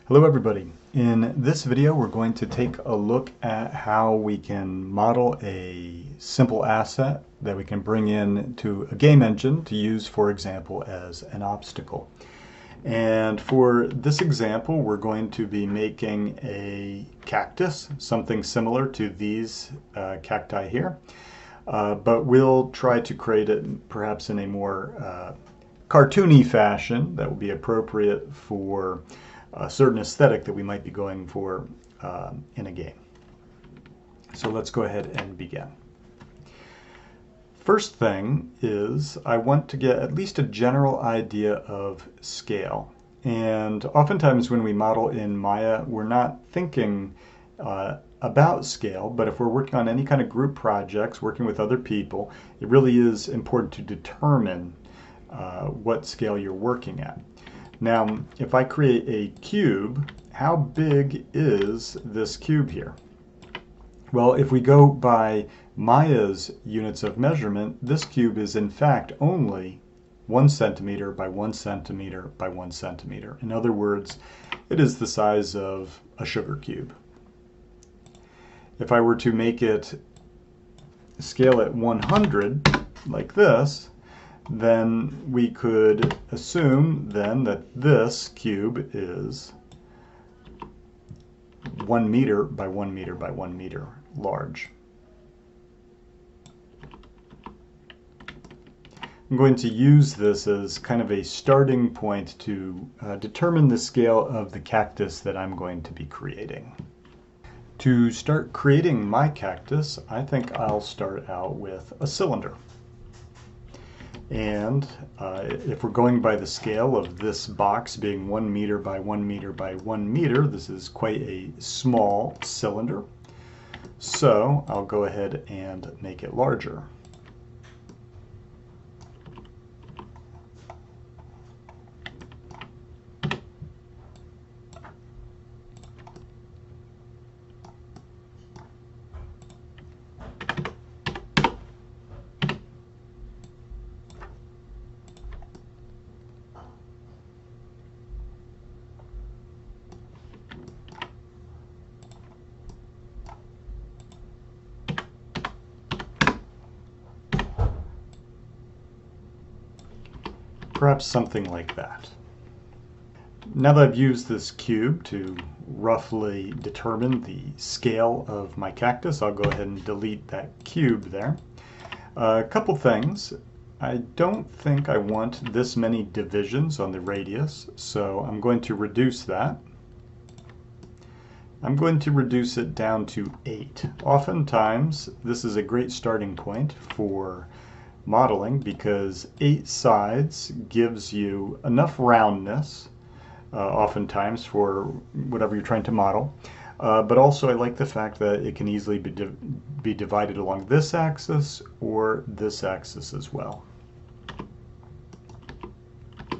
Hello everybody. In this video we're going to take a look at how we can model a simple asset that we can bring in to a game engine to use, for example, as an obstacle. And for this example we're going to be making a cactus, something similar to these cacti here, but we'll try to create it perhaps in a more cartoony fashion that will be appropriate for a certain aesthetic that we might be going for in a game. So let's go ahead and begin. First thing is I want to get at least a general idea of scale. And oftentimes when we model in Maya, we're not thinking about scale, but if we're working on any kind of group projects, working with other people, it really is important to determine what scale you're working at. Now, if I create a cube, how big is this cube here? Well, if we go by Maya's units of measurement, this cube is in fact only 1 centimeter by 1 centimeter by 1 centimeter. In other words, it is the size of a sugar cube. If I were to make it scale at 100, like this, then we could assume then that this cube is 1 meter by 1 meter by 1 meter large. I'm going to use this as kind of a starting point to determine the scale of the cactus that I'm going to be creating. To start creating my cactus, I think I'll start out with a cylinder. And if we're going by the scale of this box being 1 meter by 1 meter by 1 meter, this is quite a small cylinder. So I'll go ahead and make it larger. Perhaps something like that. Now that I've used this cube to roughly determine the scale of my cactus, I'll go ahead and delete that cube there. A couple things. I don't think I want this many divisions on the radius, so I'm going to reduce that. I'm going to reduce it down to 8. Oftentimes, this is a great starting point for modeling because 8 sides gives you enough roundness oftentimes for whatever you're trying to model, but also I like the fact that it can easily be divided along this axis or this axis as well. I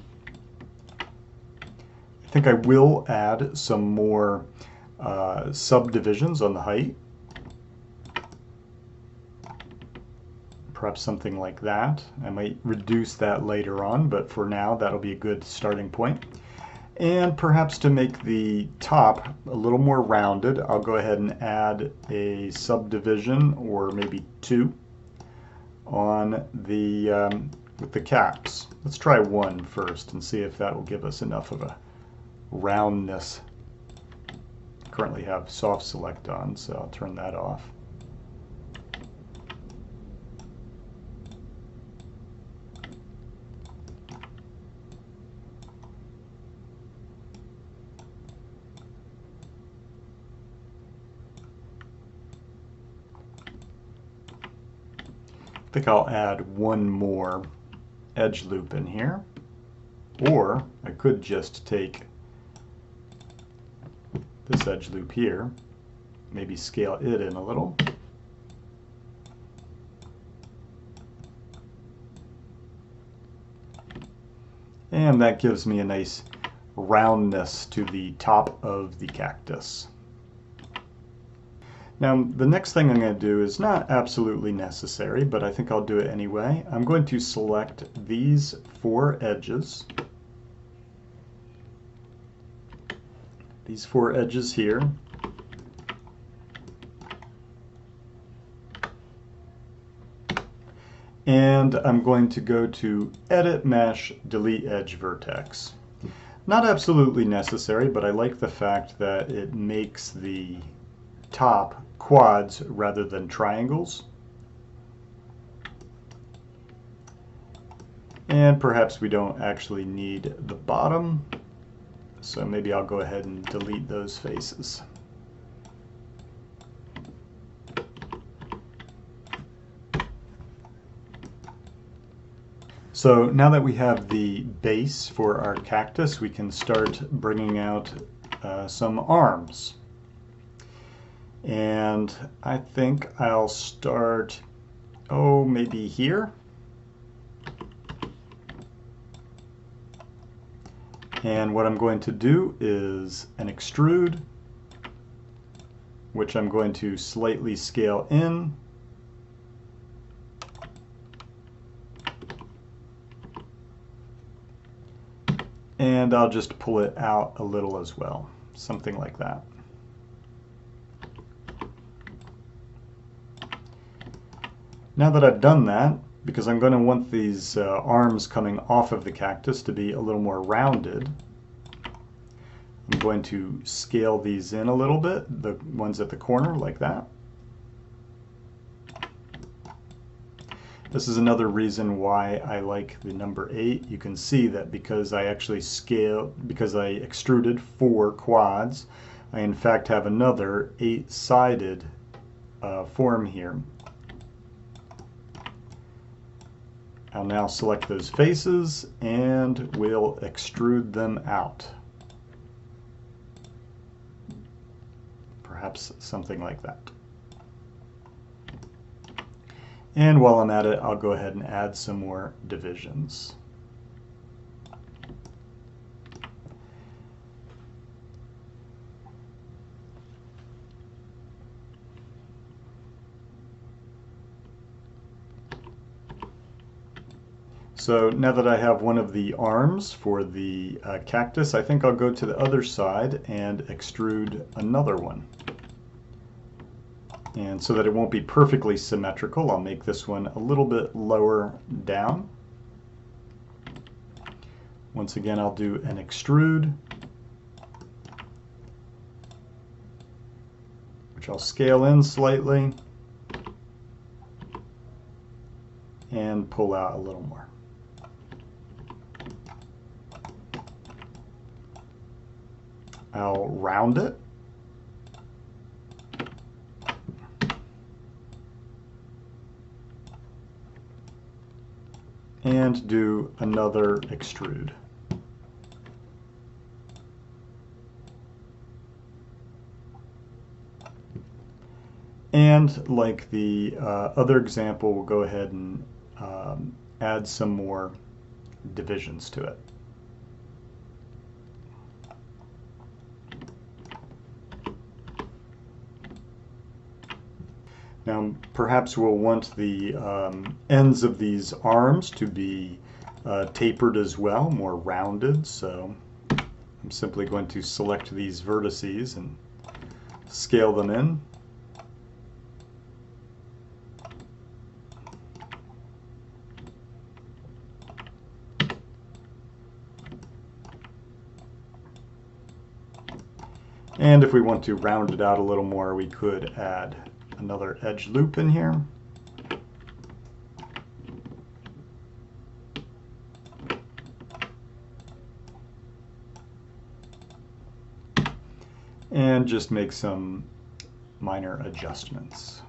think I will add some more subdivisions on the height. Perhaps something like that. I might reduce that later on, but for now that'll be a good starting point. And perhaps to make the top a little more rounded, I'll go ahead and add a subdivision or maybe 2 on the with the caps. Let's try 1 first and see if that will give us enough of a roundness. I currently have soft select on, so I'll turn that off. I think I'll add 1 more edge loop in here, or I could just take this edge loop here, maybe scale it in a little. And that gives me a nice roundness to the top of the cactus. Now, the next thing I'm going to do is not absolutely necessary, but I think I'll do it anyway. I'm going to select these 4 edges. these four edges here. And I'm going to go to Edit Mesh, Delete Edge Vertex. Not absolutely necessary, but I like the fact that it makes the top quads rather than triangles. And perhaps we don't actually need the bottom, so maybe I'll go ahead and delete those faces. So now that we have the base for our cactus, we can start bringing out some arms. And I think I'll start, maybe here. And what I'm going to do is an extrude, which I'm going to slightly scale in. And I'll just pull it out a little as well, something like that. Now that I've done that, because I'm going to want these arms coming off of the cactus to be a little more rounded, I'm going to scale these in a little bit, the ones at the corner like that. This is another reason why I like the number 8. You can see that because I extruded 4 quads, I in fact have another 8-sided form here. I'll now select those faces and we'll extrude them out. Perhaps something like that. And while I'm at it, I'll go ahead and add some more divisions. So now that I have one of the arms for the cactus, I think I'll go to the other side and extrude another one. And so that it won't be perfectly symmetrical, I'll make this one a little bit lower down. Once again, I'll do an extrude, which I'll scale in slightly and pull out a little more. I'll round it. And do another extrude. And like the other example, we'll go ahead and add some more divisions to it. Now, perhaps we'll want the ends of these arms to be tapered as well, more rounded. So I'm simply going to select these vertices and scale them in. And if we want to round it out a little more, we could add another edge loop in here. And just make some minor adjustments.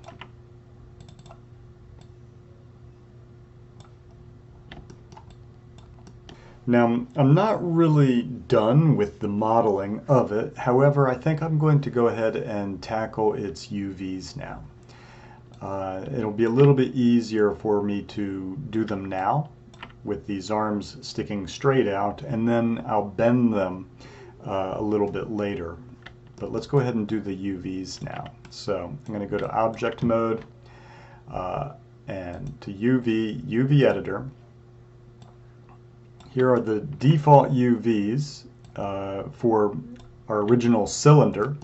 Now, I'm not really done with the modeling of it. However, I think I'm going to go ahead and tackle its UVs now. It'll be a little bit easier for me to do them now with these arms sticking straight out, and then I'll bend them a little bit later. But let's go ahead and do the UVs now. So I'm going to go to Object Mode and to UV Editor. Here are the default UVs for our original cylinder.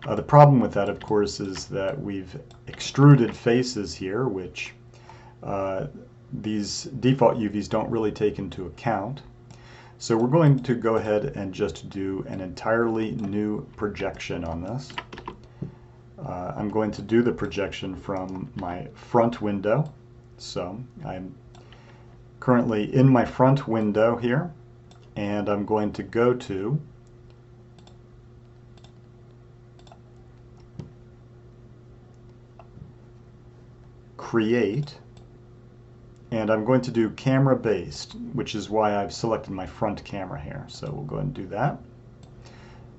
The problem with that, of course, is that we've extruded faces here, which these default UVs don't really take into account. So we're going to go ahead and just do an entirely new projection on this. I'm going to do the projection from my front window. So I'm currently in my front window here, and I'm going to go to Create, and I'm going to do camera based, which is why I've selected my front camera here. So we'll go ahead and do that.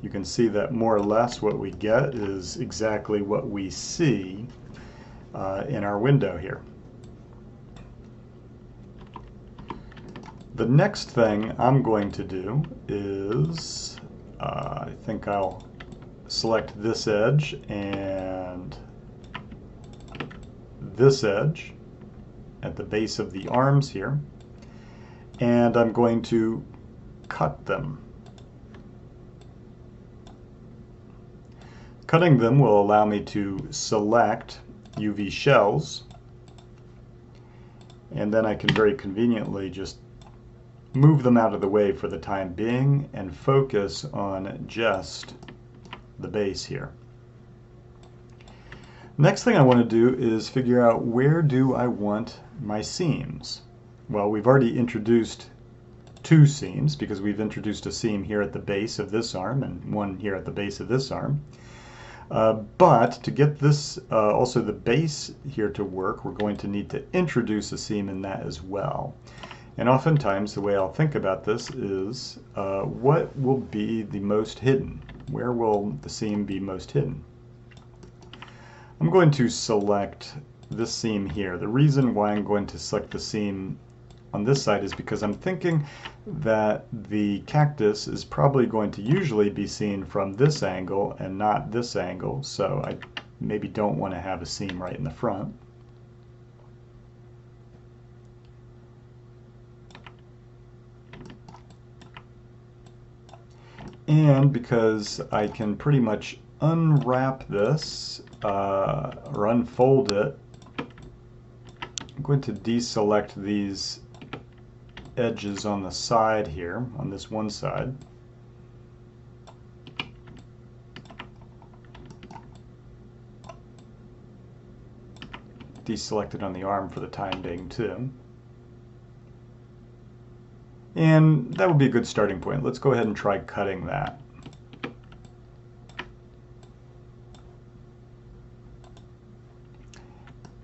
You can see that more or less what we get is exactly what we see in our window here. The next thing I'm going to do is, I think I'll select this edge and this edge at the base of the arms here, and I'm going to cut them. Cutting them will allow me to select UV shells, and then I can very conveniently just move them out of the way for the time being and focus on just the base here. Next thing I want to do is figure out, where do I want my seams? Well, we've already introduced two seams, because we've introduced a seam here at the base of this arm and one here at the base of this arm. But to get this, also the base here to work, we're going to need to introduce a seam in that as well. And oftentimes the way I'll think about this is, what will be the most hidden? Where will the seam be most hidden? I'm going to select this seam here. The reason why I'm going to select the seam on this side is because I'm thinking that the cactus is probably going to usually be seen from this angle and not this angle, so I maybe don't want to have a seam right in the front. And because I can pretty much unwrap this or unfold it, I'm going to deselect these edges on the side here, on this one side. Deselect it on the arm for the time being too. And that would be a good starting point. Let's go ahead and try cutting that.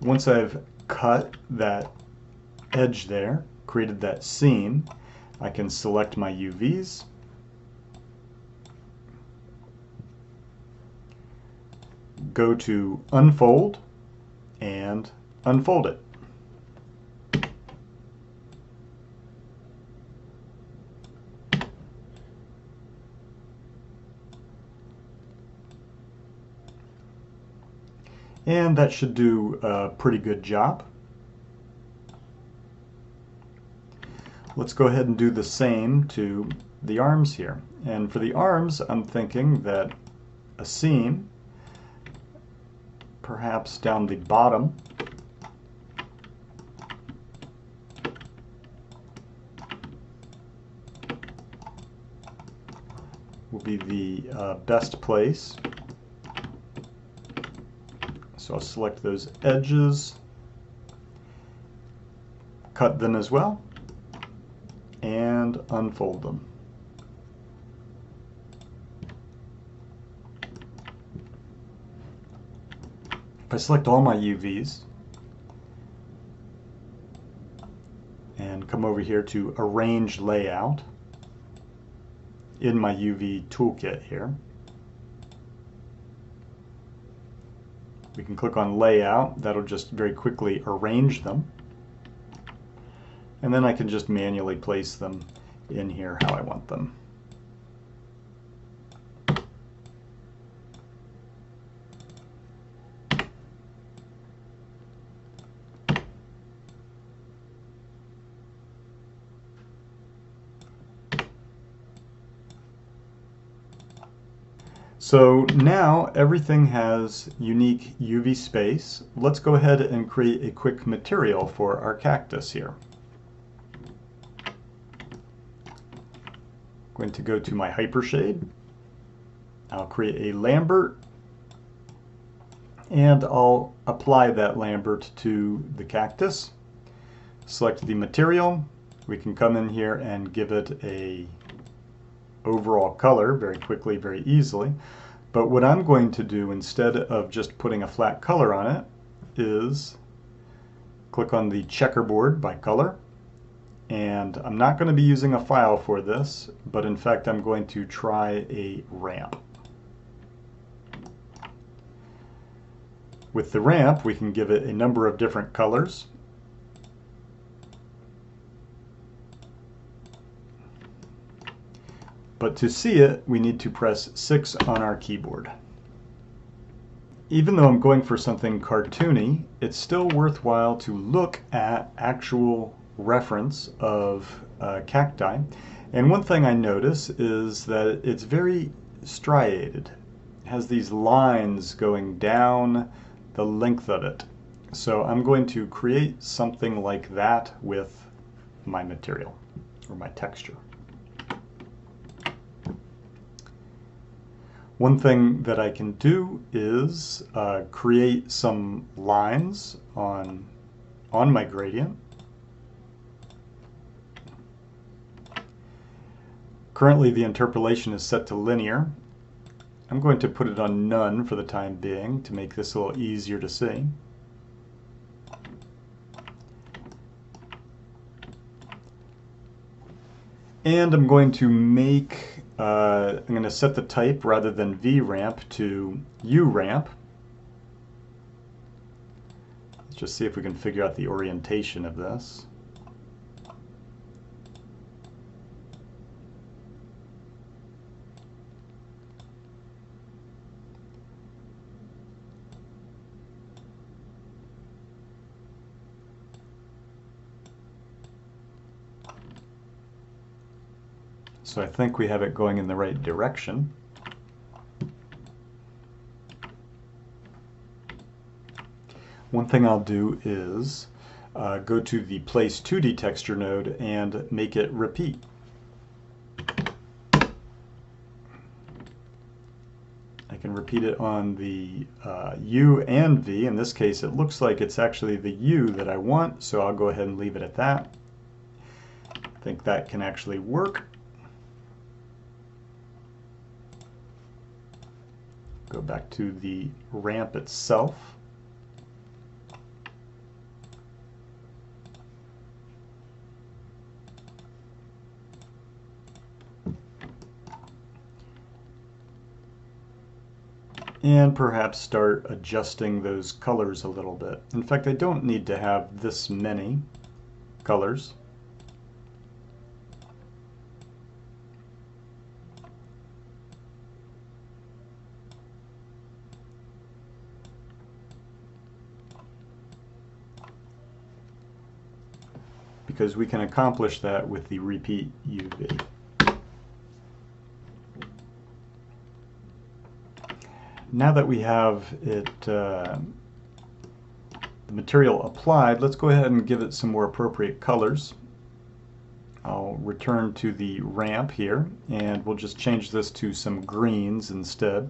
Once I've cut that edge there, created that seam, I can select my UVs, go to Unfold, and unfold it. And that should do a pretty good job. Let's go ahead and do the same to the arms here. And for the arms, I'm thinking that a seam, perhaps down the bottom, will be the best place. So I'll select those edges, cut them as well, and unfold them. If I select all my UVs and come over here to Arrange Layout in my UV toolkit here, we can click on Layout. That'll just very quickly arrange them. And then I can just manually place them in here how I want them. So now everything has unique UV space. Let's go ahead and create a quick material for our cactus here. I'm going to go to my hypershade. I'll create a Lambert, and I'll apply that Lambert to the cactus. Select the material. We can come in here and give it a overall color very quickly, very easily. But what I'm going to do instead of just putting a flat color on it is click on the checkerboard by color. And I'm not going to be using a file for this, but in fact I'm going to try a ramp. With the ramp, we can give it a number of different colors. But to see it, we need to press 6 on our keyboard. Even though I'm going for something cartoony, it's still worthwhile to look at actual reference of cacti. And one thing I notice is that it's very striated. It has these lines going down the length of it. So I'm going to create something like that with my material or my texture. One thing that I can do is create some lines on my gradient. Currently the interpolation is set to linear. I'm going to put it on none for the time being to make this a little easier to see. And I'm going to make, I'm going to set the type rather than VRamp to URamp. Let's just see if we can figure out the orientation of this. So I think we have it going in the right direction. One thing I'll do is go to the Place 2D texture node and make it repeat. I can repeat it on the U and V. In this case, it looks like it's actually the U that I want, so I'll go ahead and leave it at that. I think that can actually work. Go back to the ramp itself. And perhaps start adjusting those colors a little bit. In fact, I don't need to have this many colors. Because we can accomplish that with the repeat UV. Now that we have it, the material applied, let's go ahead and give it some more appropriate colors. I'll return to the ramp here, and we'll just change this to some greens instead.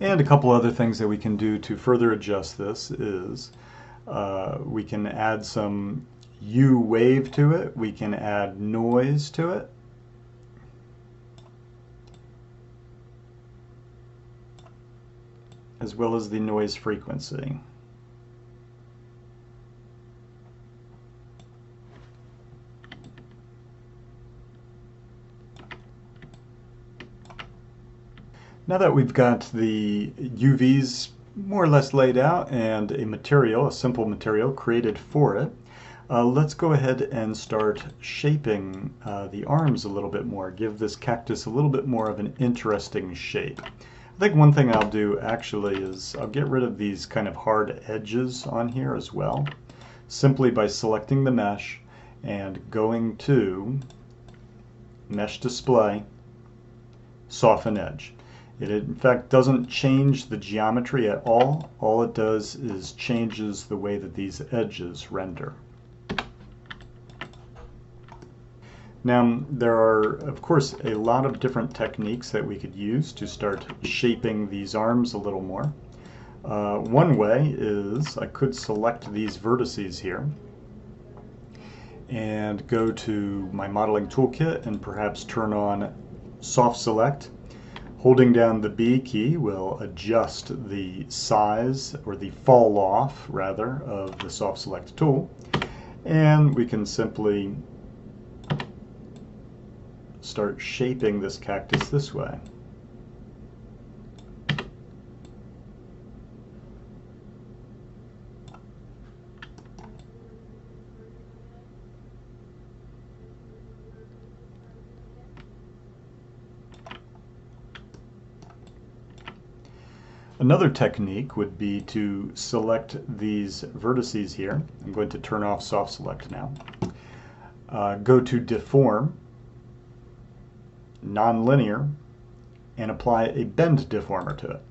And a couple other things that we can do to further adjust this is we can add some U wave to it. We can add noise to it. As well as the noise frequency. Now that we've got the UVs more or less laid out and a material, a simple material created for it, let's go ahead and start shaping the arms a little bit more, give this cactus a little bit more of an interesting shape. I think one thing I'll do actually is I'll get rid of these kind of hard edges on here as well, simply by selecting the mesh and going to Mesh Display, Soften Edge. It in fact doesn't change the geometry at all. All it does is changes the way that these edges render. Now, there are, of course, a lot of different techniques that we could use to start shaping these arms a little more. One way is I could select these vertices here and go to my modeling toolkit and perhaps turn on soft select. Holding down the B key will adjust the size, or the fall off rather, of the soft select tool, and we can simply start shaping this cactus this way. Another technique would be to select these vertices here. I'm going to turn off soft select now. Go to Deform, Nonlinear, and apply a bend deformer to it.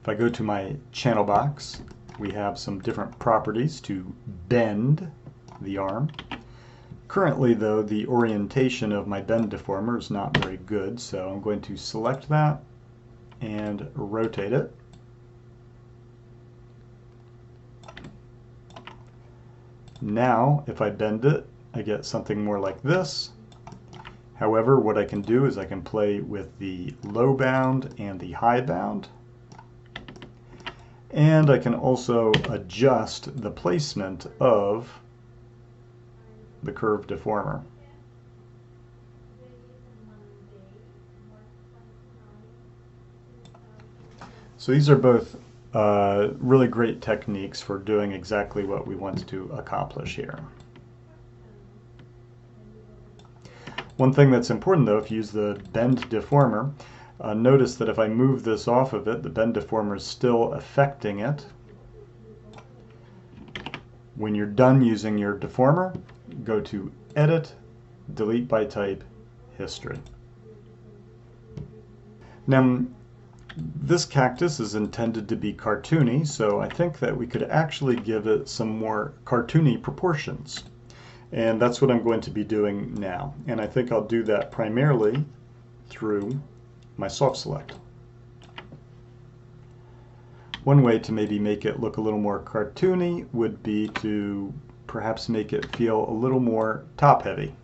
If I go to my channel box, we have some different properties to bend the arm. Currently, though, the orientation of my bend deformer is not very good, so I'm going to select that and rotate it. Now, if I bend it, I get something more like this. However, what I can do is I can play with the low bound and the high bound. And I can also adjust the placement of the curved deformer. So these are both really great techniques for doing exactly what we want to accomplish here. One thing that's important though, if you use the bend deformer, notice that if I move this off of it, the bend deformer is still affecting it. When you're done using your deformer, go to Edit, Delete by Type, History. Now, this cactus is intended to be cartoony, so I think that we could actually give it some more cartoony proportions. And that's what I'm going to be doing now. And I think I'll do that primarily through my soft select. One way to maybe make it look a little more cartoony would be to perhaps make it feel a little more top-heavy.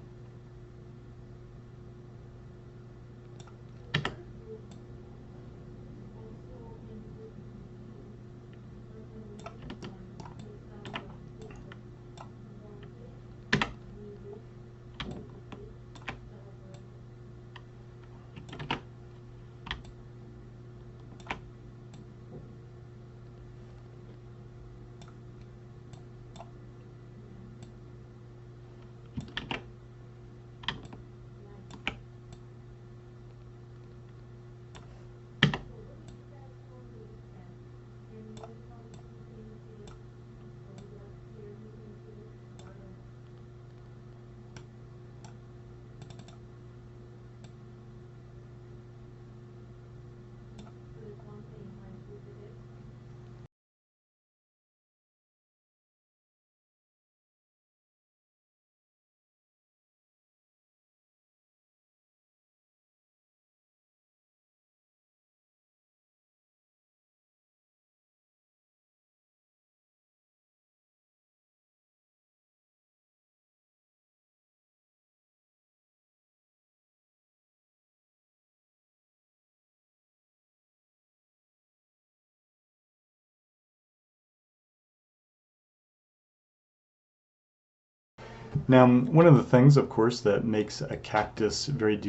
Now, one of the things, of course, that makes a cactus very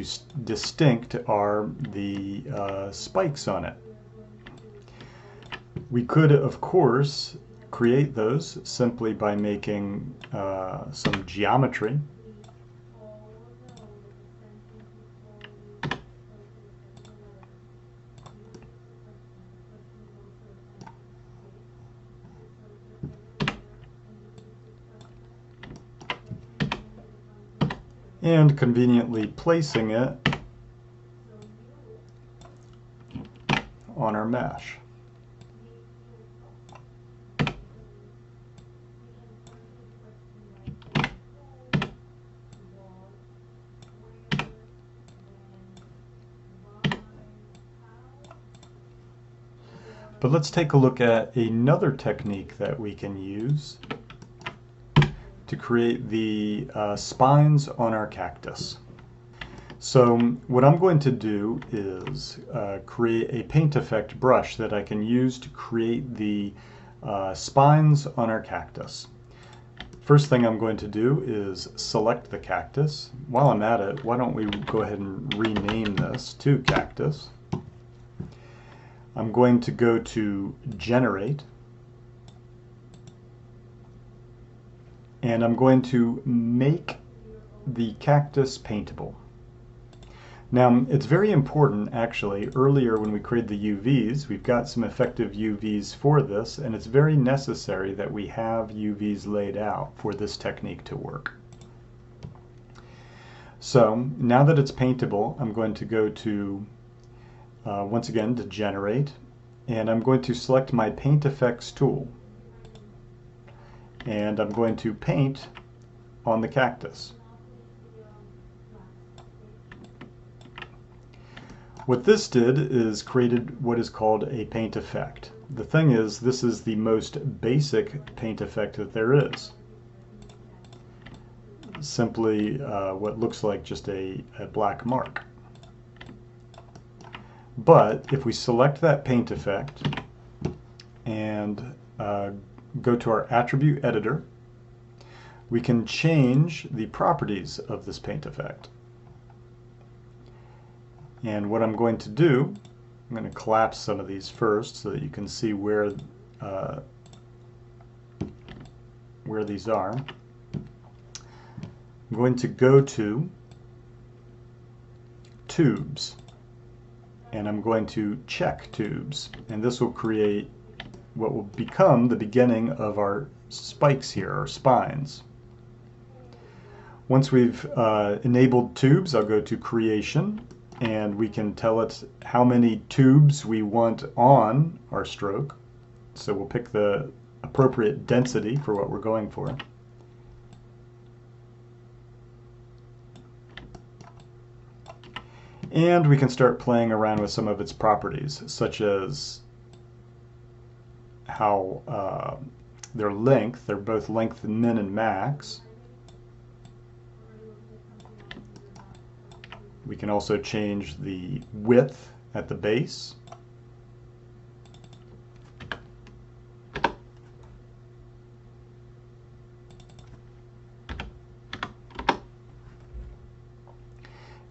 distinct are the spikes on it. We could, of course, create those simply by making some geometry. And conveniently placing it on our mesh. But let's take a look at another technique that we can use to create the spines on our cactus. So what I'm going to do is create a paint effect brush that I can use to create the spines on our cactus. First thing I'm going to do is select the cactus. While I'm at it, why don't we go ahead and rename this to cactus. I'm going to go to Generate, and I'm going to make the cactus paintable. Now, it's very important, actually, earlier when we created the UVs, we've got some effective UVs for this, and it's very necessary that we have UVs laid out for this technique to work. So, now that it's paintable, I'm going to go to once again to Generate, and I'm going to select my Paint Effects tool, and I'm going to paint on the cactus. What this did is created what is called a paint effect. The thing is, this is the most basic paint effect that there is. Simply what looks like just a black mark. But if we select that paint effect and go to our attribute editor, we can change the properties of this paint effect. And what I'm going to do, I'm going to collapse some of these first so that you can see where these are. I'm going to go to Tubes, and I'm going to check Tubes, and this will create what will become the beginning of our spikes here, our spines. Once we've enabled Tubes, I'll go to Creation, and we can tell it how many tubes we want on our stroke. So we'll pick the appropriate density for what we're going for. And we can start playing around with some of its properties, such as how their length, they're both length min and max. We can also change the width at the base.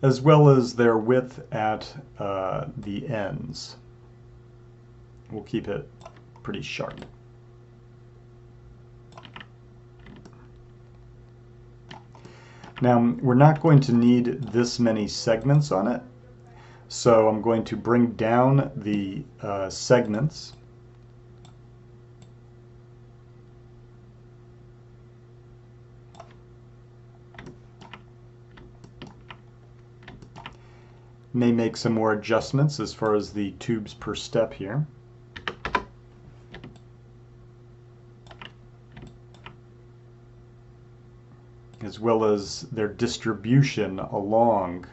As well as their width at the ends. We'll keep it pretty sharp. Now, we're not going to need this many segments on it, so I'm going to bring down the segments. May make some more adjustments as far as the tubes per step here. As well as their distribution along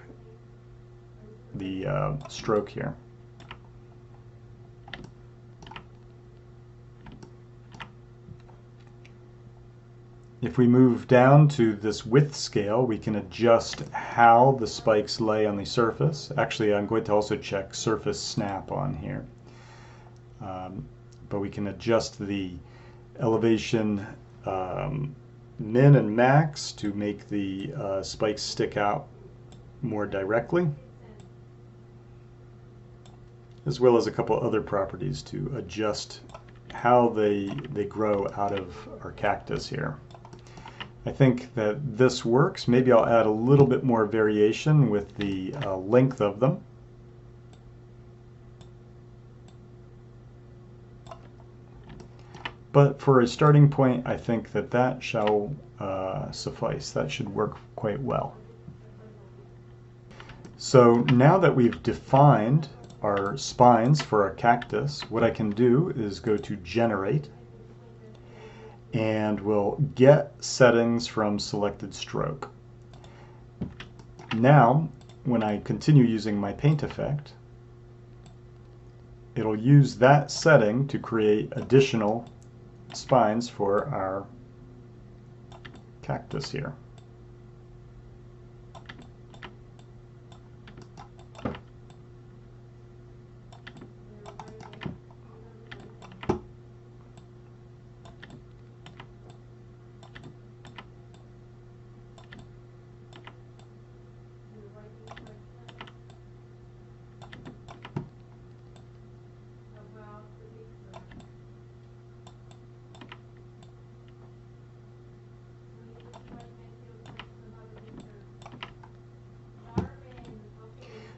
the stroke here. If we move down to this width scale, we can adjust how the spikes lay on the surface. Actually, I'm going to also check surface snap on here. But we can adjust the elevation min and max to make the spikes stick out more directly, as well as a couple other properties to adjust how they grow out of our cactus here. I think that this works. Maybe I'll add a little bit more variation with the length of them. But for a starting point, I think that that shall suffice. That should work quite well. So now that we've defined our spines for our cactus, what I can do is go to Generate, and we'll get settings from selected stroke. Now, when I continue using my paint effect, it'll use that setting to create additional spines for our cactus here.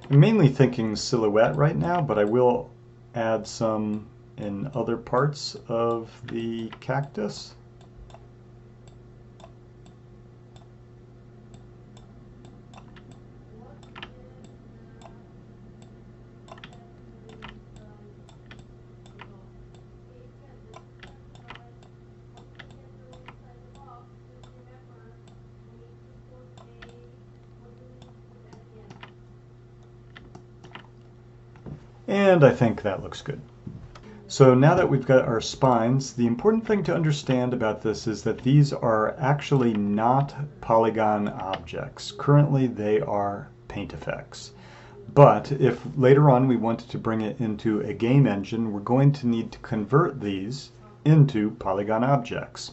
I'm mainly thinking silhouette right now, but I will add some in other parts of the cactus. And I think that looks good. So now that we've got our spines, the important thing to understand about this is that these are actually not polygon objects. Currently they are paint effects. But if later on we wanted to bring it into a game engine, we're going to need to convert these into polygon objects,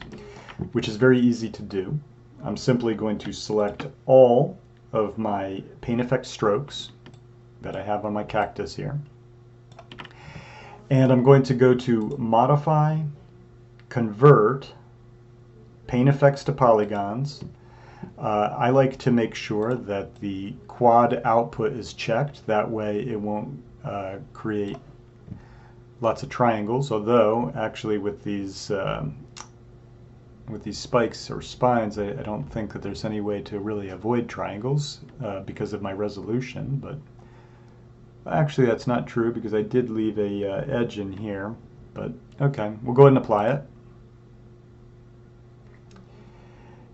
which is very easy to do. I'm simply going to select all of my paint effect strokes that I have on my cactus here. And I'm going to go to Modify, Convert, Paint Effects to Polygons. I like to make sure that the quad output is checked. That way it won't create lots of triangles, although actually with these spikes or spines, I don't think that there's any way to really avoid triangles because of my resolution. But actually, that's not true because I did leave a edge in here, but okay, we'll go ahead and apply it.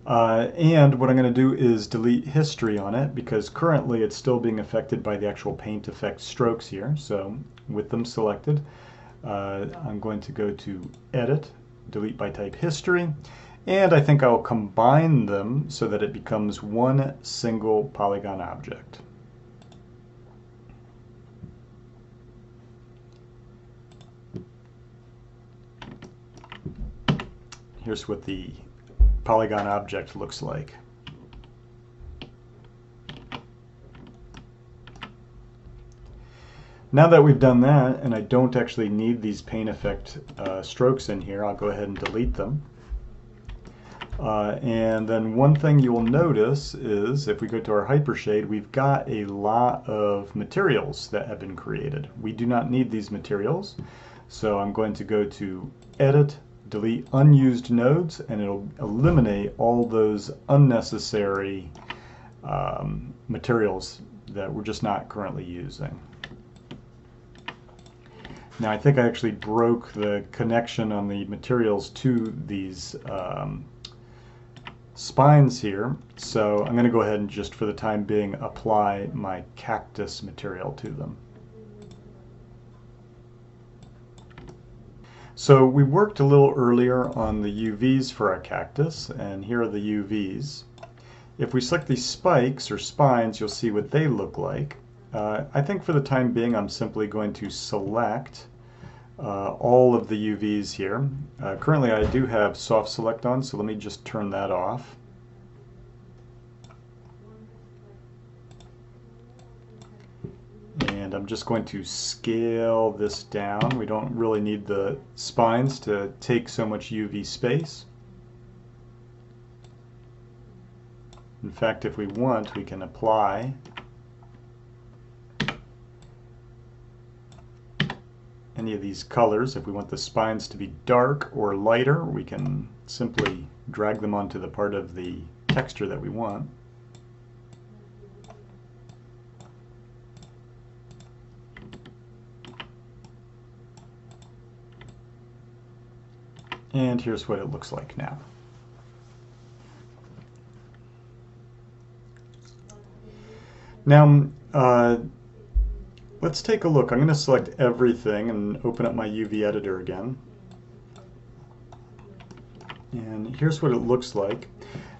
And what I'm going to do is delete history on it because currently it's still being affected by the actual paint effect strokes here. So with them selected, I'm going to go to Edit, Delete by Type History, and I think I'll combine them so that it becomes one single polygon object. Here's what the polygon object looks like. Now that we've done that, and I don't actually need these paint effect strokes in here, I'll go ahead and delete them. And then one thing you will notice is if we go to our hypershade, we've got a lot of materials that have been created. We do not need these materials, so I'm going to go to Edit, Delete Unused Nodes, and it'll eliminate all those unnecessary materials that we're just not currently using. Now I think I actually broke the connection on the materials to these spines here, so I'm going to go ahead and just for the time being apply my cactus material to them. So we worked a little earlier on the UVs for our cactus, and here are the UVs. If we select these spikes or spines, you'll see what they look like. I think for the time being I'm simply going to select all of the UVs here. Currently I do have soft select on, so let me just turn that off. And I'm just going to scale this down. We don't really need the spines to take so much UV space. In fact, if we want, we can apply any of these colors. If we want the spines to be dark or lighter, we can simply drag them onto the part of the texture that we want. And here's what it looks like now. Now, let's take a look. I'm going to select everything and open up my UV editor again. And here's what it looks like.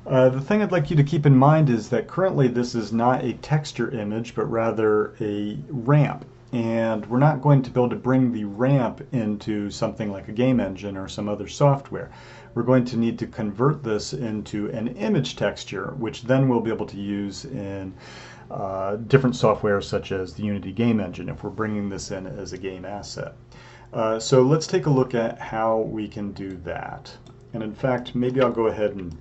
The thing I'd like you to keep in mind is that currently this is not a texture image, but rather a ramp. And we're not going to be able to bring the ramp into something like a game engine or some other software. We're going to need to convert this into an image texture, which then we'll be able to use in different software such as the Unity game engine if we're bringing this in as a game asset. So let's take a look at how we can do that. And in fact, maybe I'll go ahead and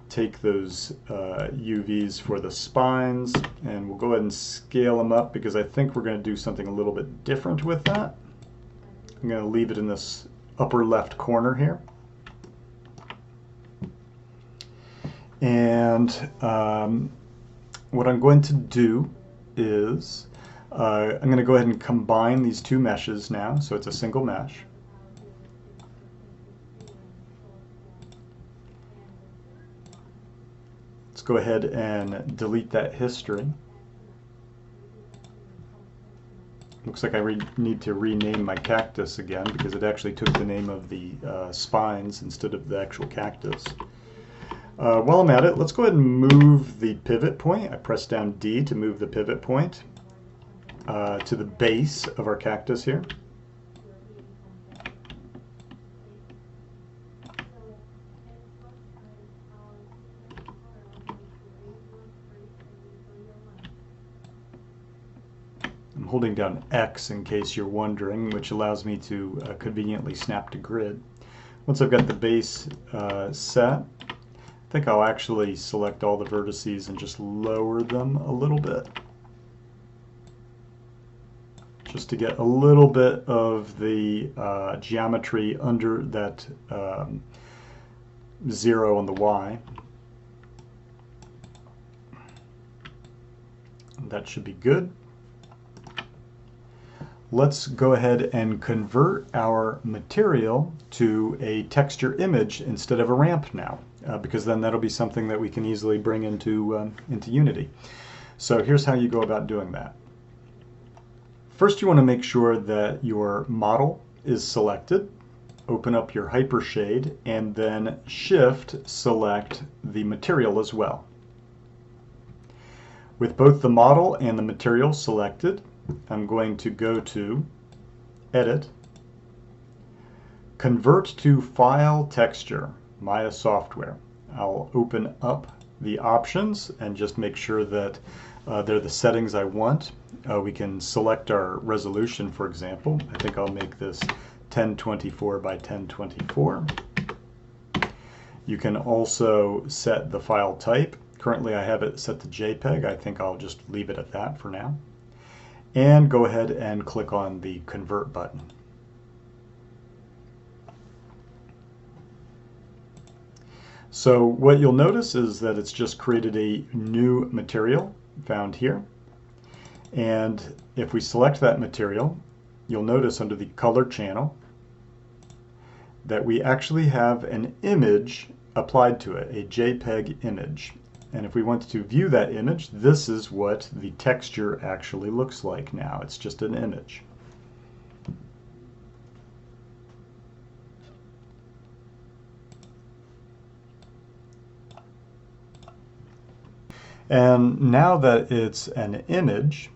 take those UVs for the spines, and we'll go ahead and scale them up because I think we're going to do something a little bit different with that. I'm going to leave it in this upper left corner here. And what I'm going to do is I'm going to go ahead and combine these two meshes now, so it's a single mesh. Let's go ahead and delete that history. Looks like I need to rename my cactus again because it actually took the name of the spines instead of the actual cactus. While I'm at it, let's go ahead and move the pivot point. I press down D to move the pivot point to the base of our cactus here. I'm holding down X in case you're wondering, which allows me to conveniently snap to grid. Once I've got the base set, I think I'll actually select all the vertices and just lower them a little bit, just to get a little bit of the geometry under that 0 on the Y. That should be good. Let's go ahead and convert our material to a texture image instead of a ramp now, because then that'll be something that we can easily bring into Unity. So here's how you go about doing that. First, you want to make sure that your model is selected. Open up your hypershade and then Shift select the material as well. With both the model and the material selected, I'm going to go to Edit, Convert to File Texture, Maya Software. I'll open up the options and just make sure that they're the settings I want. We can select our resolution, for example. I think I'll make this 1024 by 1024. You can also set the file type. Currently I have it set to JPEG. I think I'll just leave it at that for now. And go ahead and click on the Convert button. So what you'll notice is that it's just created a new material found here. And if we select that material, you'll notice under the color channel that we actually have an image applied to it, a JPEG image. And if we want to view that image, this is what the texture actually looks like now. It's just an image. And now that it's an image,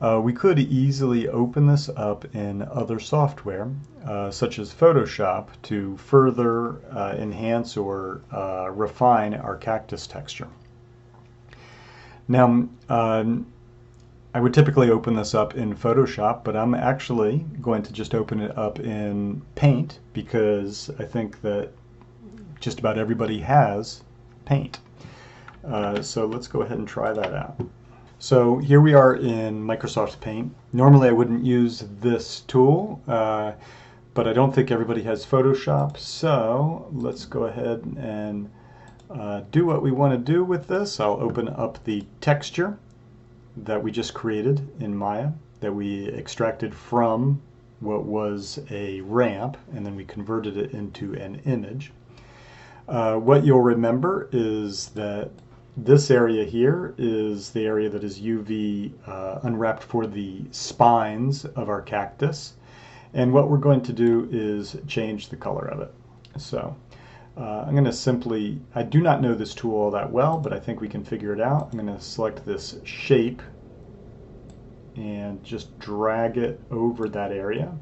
We could easily open this up in other software, such as Photoshop, to further enhance or refine our cactus texture. Now, I would typically open this up in Photoshop, but I'm actually going to just open it up in Paint because I think that just about everybody has Paint. So let's go ahead and try that out. So here we are in Microsoft Paint. Normally I wouldn't use this tool, but I don't think everybody has Photoshop, so let's go ahead and do what we want to do with this. I'll open up the texture that we just created in Maya, that we extracted from what was a ramp, and then we converted it into an image. What you'll remember is that this area here is the area that is UV unwrapped for the spines of our cactus. And what we're going to do is change the color of it. So I'm going to simply, I do not know this tool all that well, but I think we can figure it out. I'm going to select this shape and just drag it over that area.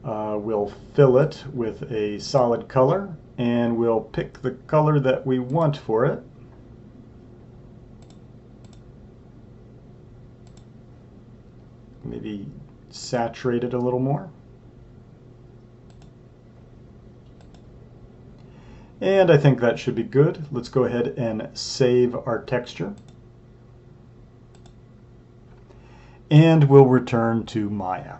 We'll fill it with a solid color, and we'll pick the color that we want for it. Maybe saturate it a little more. And I think that should be good. Let's go ahead and save our texture. And we'll return to Maya.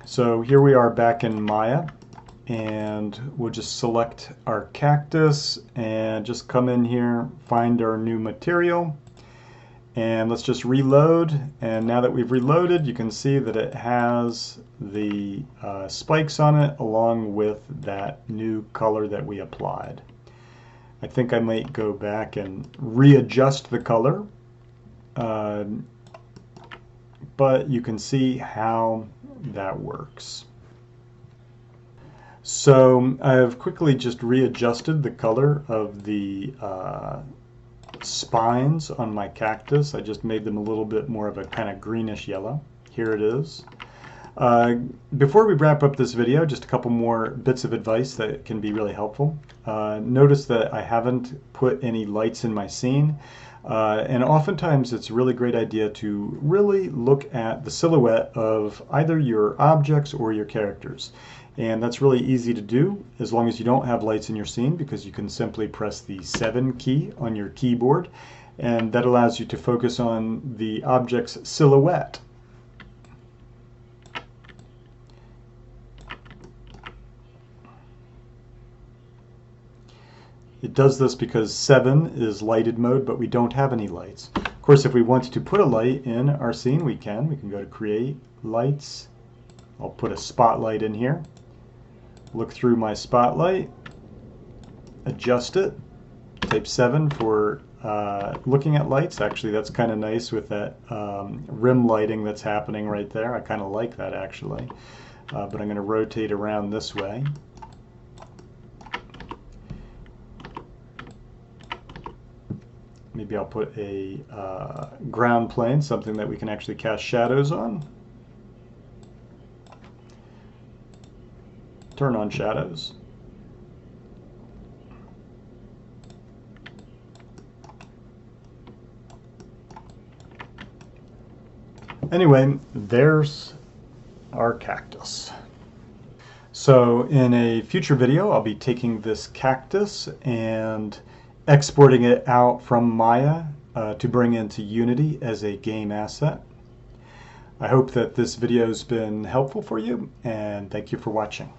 So here we are back in Maya, and we'll just select our cactus and just come in here, find our new material, and let's just reload. And now that we've reloaded, you can see that it has the spikes on it along with that new color that we applied. I think I might go back and readjust the color, but you can see how that works. So I've quickly just readjusted the color of the spines on my cactus. I just made them a little bit more of a kind of greenish yellow. Here it is. Before we wrap up this video, just a couple more bits of advice that can be really helpful. Notice that I haven't put any lights in my scene. And oftentimes it's a really great idea to really look at the silhouette of either your objects or your characters. And that's really easy to do as long as you don't have lights in your scene, because you can simply press the 7 key on your keyboard, and that allows you to focus on the object's silhouette. It does this because 7 is lighted mode, but we don't have any lights. Of course, if we wanted to put a light in our scene, we can. We can go to Create, Lights. I'll put a spotlight in here. Look through my spotlight, adjust it, type 7 for looking at lights. Actually, that's kind of nice with that rim lighting that's happening right there. I kind of like that actually. But I'm going to rotate around this way. Maybe I'll put a ground plane, something that we can actually cast shadows on. Turn on shadows. Anyway, there's our cactus. So in a future video, I'll be taking this cactus and exporting it out from Maya to bring into Unity as a game asset. I hope that this video has been helpful for you, and thank you for watching.